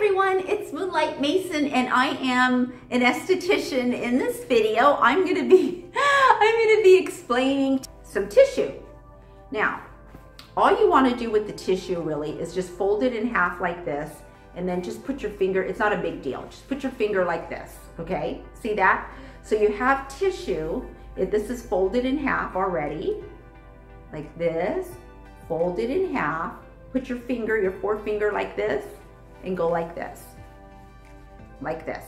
everyone, it's Moonlight Mason and I am an esthetician. In this video, I'm gonna be explaining some tissue. Now, all you wanna do with the tissue really is just fold it in half like this and then just put your finger, it's not a big deal, just put your finger like this, okay? See that? So you have tissue, this is folded in half already, like this, fold it in half, put your finger, your forefinger like this, and go like this, like this.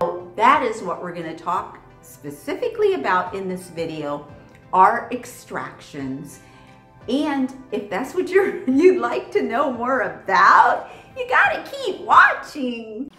So that is what we're gonna talk specifically about in this video, are extractions. And if that's what you'd like to know more about, you gotta keep watching.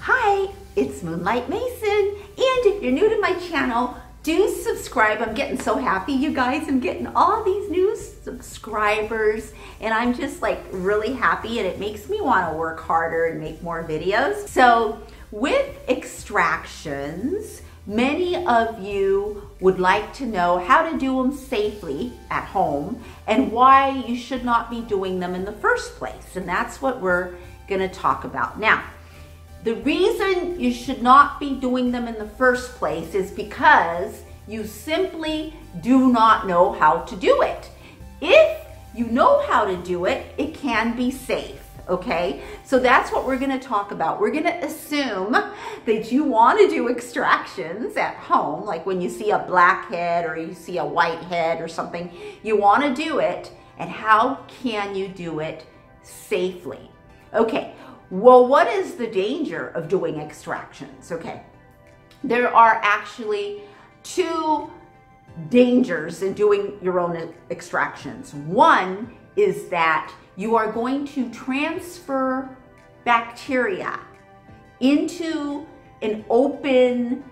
Hi, it's Moonlight Mason, and if you're new to my channel, do subscribe. I'm getting so happy, you guys. I'm getting all these new subscribers, and I'm just like really happy, and it makes me want to work harder and make more videos. So with extractions, many of you would like to know how to do them safely at home and why you should not be doing them in the first place. And that's what we're going to talk about now. The reason you should not be doing them in the first place is because you simply do not know how to do it. If you know how to do it, it can be safe, okay? So that's what we're gonna talk about. We're gonna assume that you wanna do extractions at home, like when you see a blackhead or you see a whitehead or something, you wanna do it, and how can you do it safely? Okay. Well, what is the danger of doing extractions? Okay, there are actually two dangers in doing your own extractions. One is that you are going to transfer bacteria into an open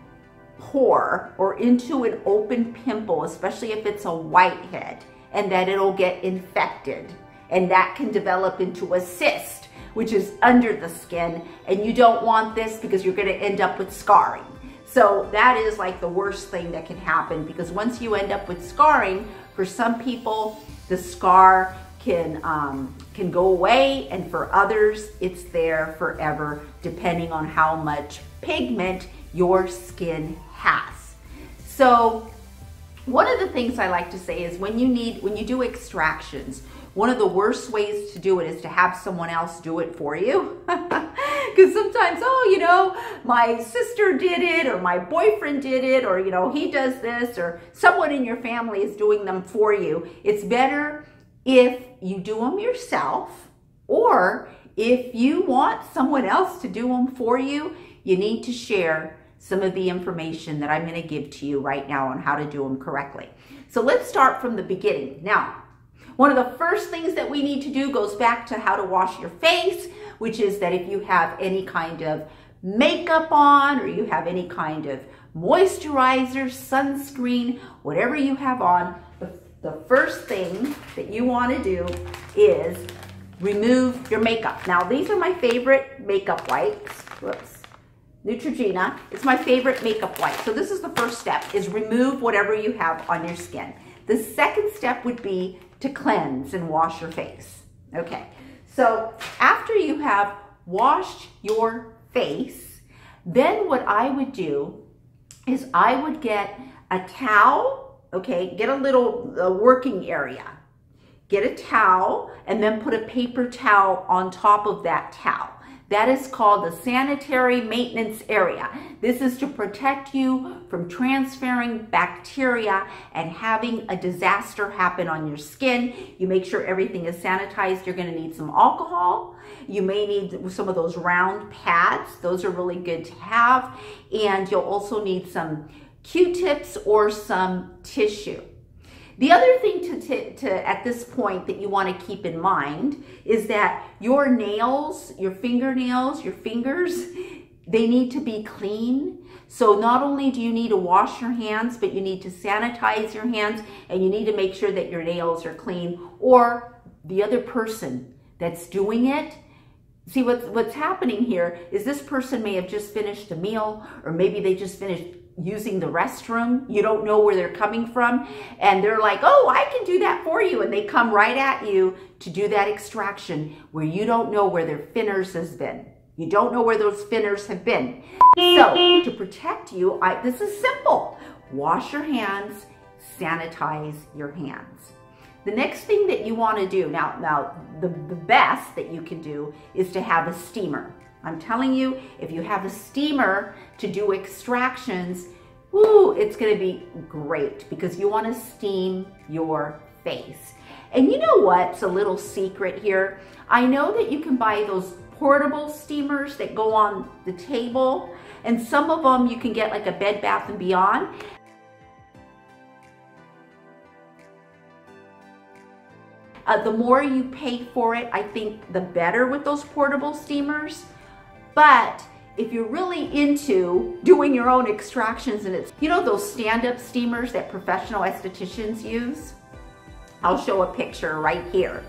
pore or into an open pimple, especially if it's a whitehead, and that it'll get infected, and that can develop into a cyst, which is under the skin, and you don't want this because you're gonna end up with scarring. So that is like the worst thing that can happen, because once you end up with scarring, for some people, the scar can go away, and for others, it's there forever, depending on how much pigment your skin has. So one of the things I like to say is when you do extractions, one of the worst ways to do it is to have someone else do it for you. Because sometimes, oh, you know, my sister did it, or my boyfriend did it, or, you know, he does this, or someone in your family is doing them for you. It's better if you do them yourself, or if you want someone else to do them for you, you need to share some of the information that I'm going to give to you right now on how to do them correctly. So let's start from the beginning. Now, one of the first things that we need to do goes back to how to wash your face, which is that if you have any kind of makeup on, or you have any kind of moisturizer, sunscreen, whatever you have on, the first thing that you want to do is remove your makeup. Now, these are my favorite makeup wipes. Whoops. Neutrogena. It's my favorite makeup wipe. So this is the first step, is remove whatever you have on your skin. The second step would be to cleanse and wash your face. Okay, so after you have washed your face, then what I would do is I would get a towel, okay, get a little working area. Get a towel and then put a paper towel on top of that towel. That is called the sanitary maintenance area. This is to protect you from transferring bacteria and having a disaster happen on your skin. You make sure everything is sanitized. You're going to need some alcohol. You may need some of those round pads. Those are really good to have. And you'll also need some Q-tips or some tissue. The other thing to at this point that you want to keep in mind is that your nails, your fingernails, your fingers, they need to be clean. So not only do you need to wash your hands, but you need to sanitize your hands, and you need to make sure that your nails are clean, or the other person that's doing it. See, what's happening here is this person may have just finished a meal, or maybe they just finished using the restroom. You don't know where they're coming from. And they're like, oh, I can do that for you. And they come right at you to do that extraction where you don't know where their thinners has been. You don't know where those thinners have been. So to protect you, this is simple. Wash your hands, sanitize your hands. The next thing that you want to do, now the best that you can do is to have a steamer. I'm telling you, if you have a steamer to do extractions, woo, it's going to be great because you want to steam your face. And you know what's a little secret here? I know that you can buy those portable steamers that go on the table, and some of them you can get like a Bed Bath & Beyond. The more you pay for it, I think the better with those portable steamers. But if you're really into doing your own extractions, and it's, you know, those stand-up steamers that professional estheticians use? I'll show a picture right here.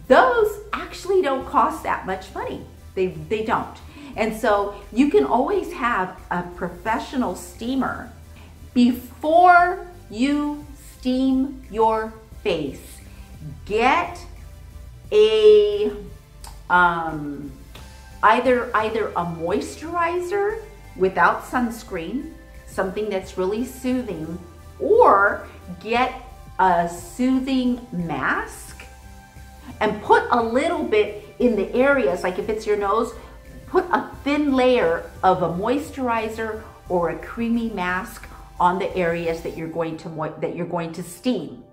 Those actually don't cost that much money. They don't. And so you can always have a professional steamer. Before you steam your face, get a either a moisturizer without sunscreen, something that's really soothing, or get a soothing mask and put a little bit in the areas, like if it's your nose, put a thin layer of a moisturizer or a creamy mask on the areas that you're going to steam.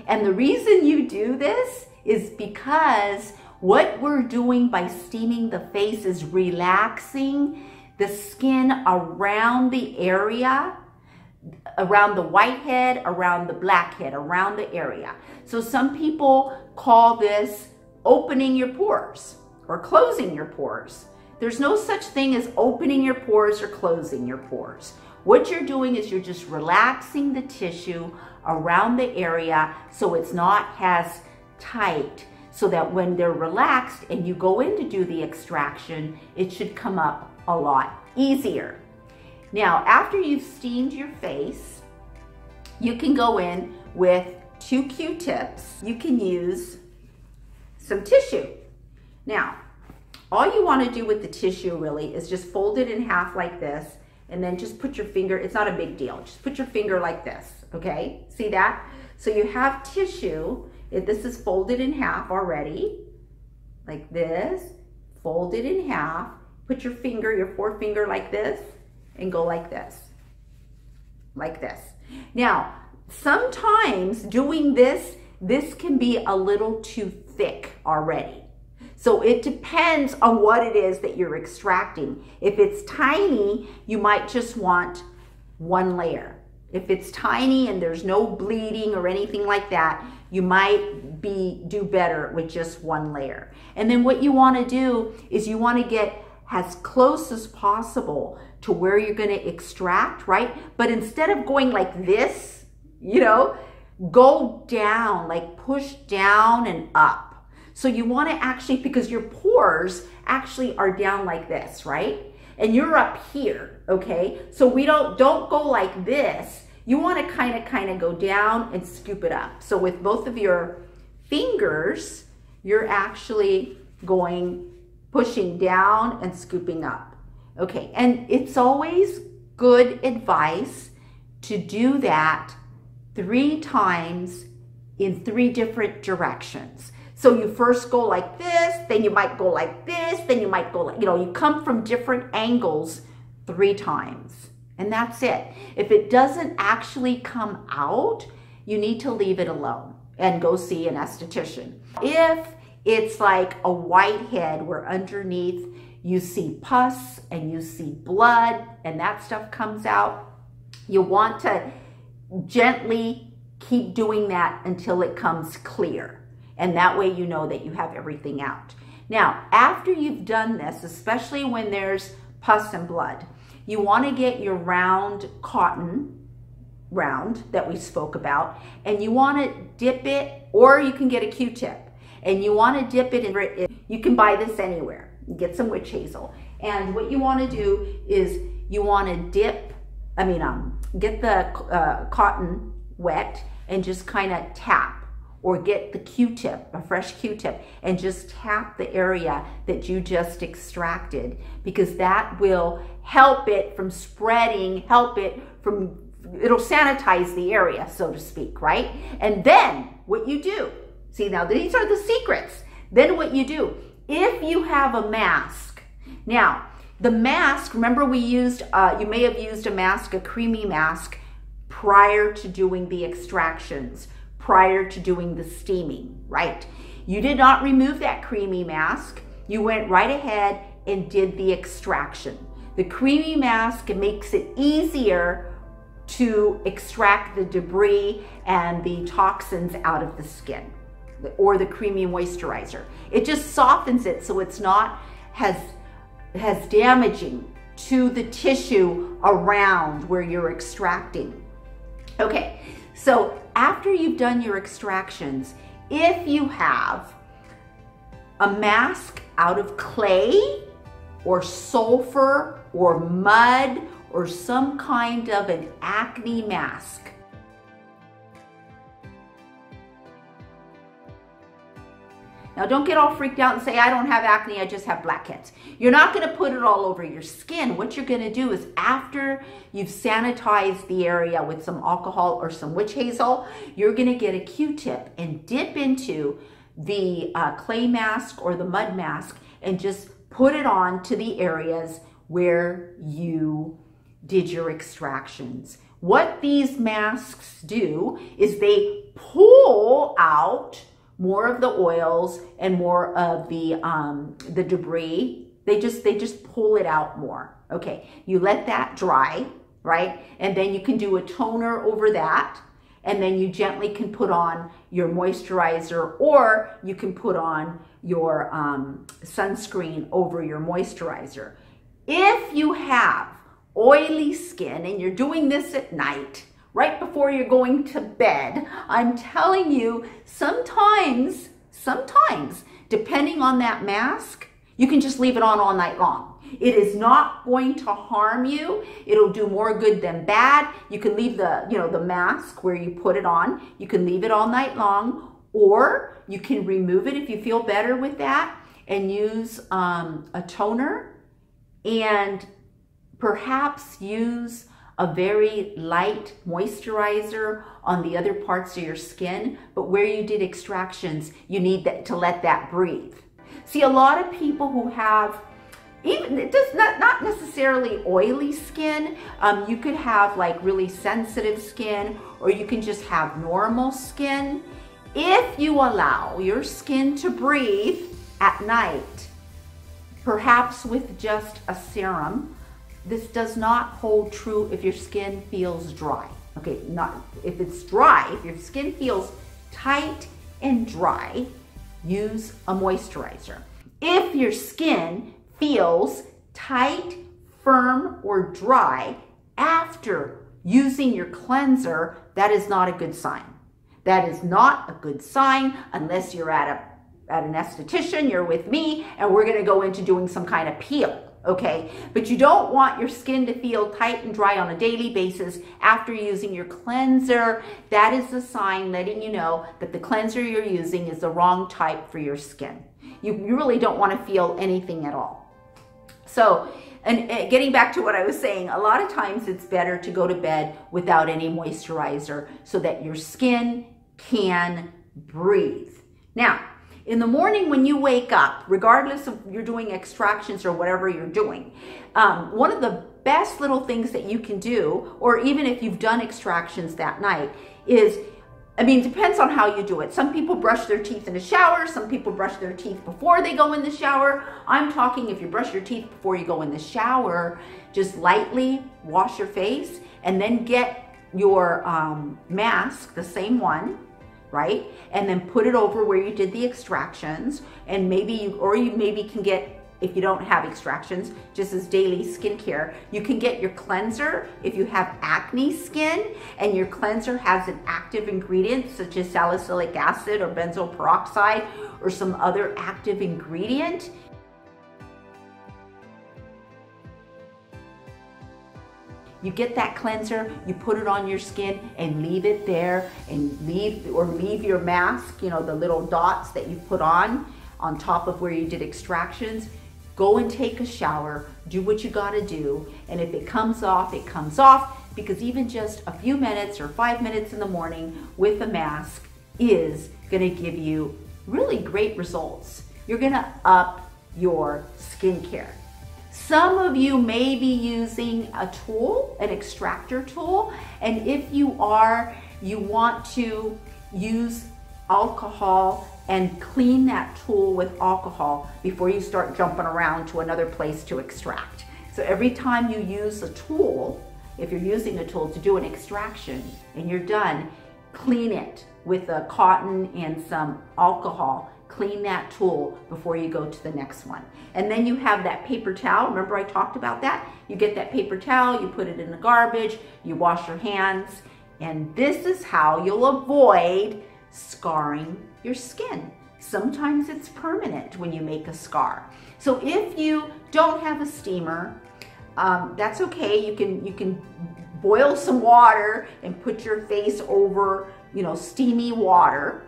And the reason you do this is because what we're doing by steaming the face is relaxing the skin around the area, around the whitehead, around the blackhead, around the area. So some people call this opening your pores or closing your pores. There's no such thing as opening your pores or closing your pores. What you're doing is you're just relaxing the tissue around the area so it's not as tight, so that when they're relaxed and you go in to do the extraction, it should come up a lot easier. Now, after you've steamed your face, you can go in with 2 Q-tips. You can use some tissue. Now, all you want to do with the tissue really is just fold it in half like this, and then just put your finger, it's not a big deal, just put your finger like this, okay? See that? So you have tissue, this is folded in half already, like this, fold it in half, put your finger, your forefinger like this, and go like this, like this. Now, sometimes doing this can be a little too thick already. So it depends on what it is that you're extracting. If it's tiny, you might just want 1 layer. If it's tiny and there's no bleeding or anything like that, you might do better with just 1 layer. And then what you want to do is you want to get as close as possible to where you're going to extract, right? But instead of going like this, you know, go down, like push down and up. So you want to actually, because your pores actually are down like this, right? And you're up here, okay? So we don't go like this. You want to kind of go down and scoop it up. So with both of your fingers, you're actually pushing down and scooping up. Okay, and it's always good advice to do that 3 times in 3 different directions. So you first go like this, then you might go like this, then you might go like, you know, you come from different angles 3 times. And that's it. If it doesn't actually come out, you need to leave it alone and go see an esthetician. If it's like a whitehead where underneath you see pus and you see blood and that stuff comes out, you want to gently keep doing that until it comes clear. And that way you know that you have everything out. Now, after you've done this, especially when there's pus and blood, you want to get your round cotton, that we spoke about, and you want to dip it, or you can get a Q-tip, and you want to dip it in You can buy this anywhere. Get some witch hazel. And what you want to do is you want to get the cotton wet and just kind of tap, or get the Q-tip, a fresh Q-tip, and just tap the area that you just extracted, because that will help it from spreading, it'll sanitize the area, so to speak, right? And then what you do, see, now these are the secrets. Then what you do, if you have a mask, now the mask, remember we used, you may have used a mask, a creamy mask, prior to doing the extractions, prior to doing the steaming, right? You did not remove that creamy mask. You went right ahead and did the extraction. The creamy mask makes it easier to extract the debris and the toxins out of the skin, or the creamy moisturizer. It just softens it so it's not as damaging to the tissue around where you're extracting. Okay, so after you've done your extractions, if you have a mask out of clay or sulfur or mud or some kind of an acne mask, now don't get all freaked out and say, I don't have acne, I just have blackheads. You're not gonna put it all over your skin. What you're gonna do is, after you've sanitized the area with some alcohol or some witch hazel, you're gonna get a Q-tip and dip into the clay mask or the mud mask and just put it on to the areas where you did your extractions. What these masks do is they pull out more of the oils and more of the debris. They just pull it out more. Okay, you let that dry, right? And then you can do a toner over that, and then you gently can put on your moisturizer, or you can put on your sunscreen over your moisturizer. If you have oily skin and you're doing this at night, right before you're going to bed, I'm telling you, sometimes, depending on that mask, you can just leave it on all night long. It is not going to harm you. It'll do more good than bad. You can leave the mask where you put it on. You can leave it all night long, or you can remove it if you feel better with that and use a toner, and perhaps use a very light moisturizer on the other parts of your skin. But where you did extractions, you need to let that breathe. See, a lot of people who have, even it does not necessarily oily skin, you could have like really sensitive skin, or you can just have normal skin. If you allow your skin to breathe at night, perhaps with just a serum, this does not hold true if your skin feels dry. Okay, not if it's dry. If your skin feels tight and dry, use a moisturizer. If your skin feels tight, firm, or dry after using your cleanser, that is not a good sign. That is not a good sign unless you're at an esthetician, you're with me, and we're gonna go into doing some kind of peel. Okay, but you don't want your skin to feel tight and dry on a daily basis after using your cleanser. That is a sign letting you know that the cleanser you're using is the wrong type for your skin. You really don't want to feel anything at all. So, and getting back to what I was saying, a lot of times it's better to go to bed without any moisturizer so that your skin can breathe. Now, in the morning when you wake up, regardless of you're doing extractions or whatever you're doing, one of the best little things that you can do, or even if you've done extractions that night, is, I mean, it depends on how you do it. Some people brush their teeth in the shower. Some people brush their teeth before they go in the shower. I'm talking if you brush your teeth before you go in the shower, just lightly wash your face and then get your mask, the same one, right? And then put it over where you did the extractions, and maybe you can get, if you don't have extractions, just as daily skincare, you can get your cleanser if you have acne skin and your cleanser has an active ingredient such as salicylic acid or benzoyl peroxide, or some other active ingredient. You get that cleanser, you put it on your skin and leave it there, and leave your mask, you know, the little dots that you put on top of where you did extractions. Go and take a shower, do what you gotta do, and if it comes off, it comes off, because even just a few minutes or 5 minutes in the morning with a mask is gonna give you really great results. You're gonna up your skincare. Some of you may be using a tool, an extractor tool, and if you are, you want to use alcohol and clean that tool with alcohol before you start jumping around to another place to extract. So every time you use a tool, if you're using a tool to do an extraction and you're done, clean it with a cotton and some alcohol. Clean that tool before you go to the next one. And then you have that paper towel. Remember I talked about that? You get that paper towel, you put it in the garbage, you wash your hands, and this is how you'll avoid scarring your skin. Sometimes it's permanent when you make a scar. So if you don't have a steamer, that's okay. You can boil some water and put your face over, you know, steamy water.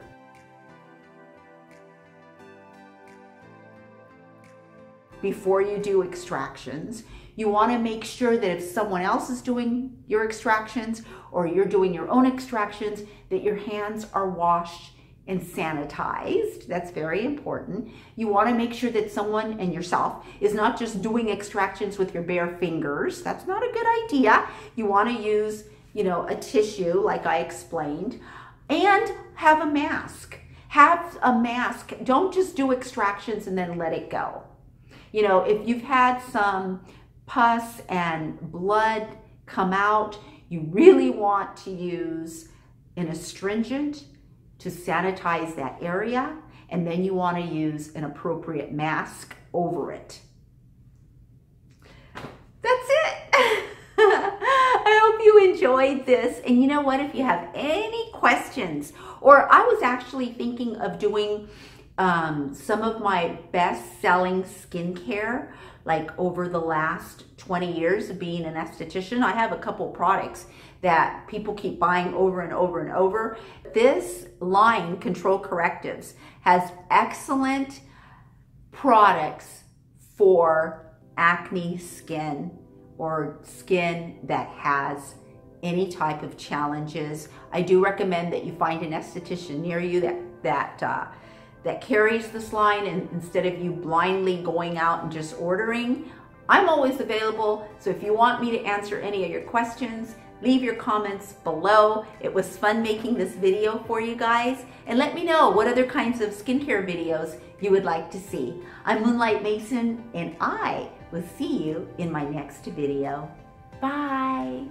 Before you do extractions, you want to make sure that if someone else is doing your extractions or you're doing your own extractions, that your hands are washed and sanitized. That's very important. You want to make sure that someone and yourself is not just doing extractions with your bare fingers. That's not a good idea. You want to use, you know, a tissue like I explained, and have a mask. Have a mask. Don't just do extractions and then let it go. You know, if you've had some pus and blood come out, you really want to use an astringent to sanitize that area, and then you want to use an appropriate mask over it. That's it. I hope you enjoyed this. And you know what? If you have any questions, or I was actually thinking of doing some of my best-selling skincare, like over the last 20 years of being an esthetician. I have a couple products that people keep buying over and over and over. This line, Control Correctives, has excellent products for acne skin or skin that has any type of challenges. I do recommend that you find an esthetician near you that carries this line, and instead of you blindly going out and just ordering. I'm always available, so if you want me to answer any of your questions, leave your comments below. It was fun making this video for you guys, and let me know what other kinds of skincare videos you would like to see. I'm Moonlight Mason, and I will see you in my next video. Bye.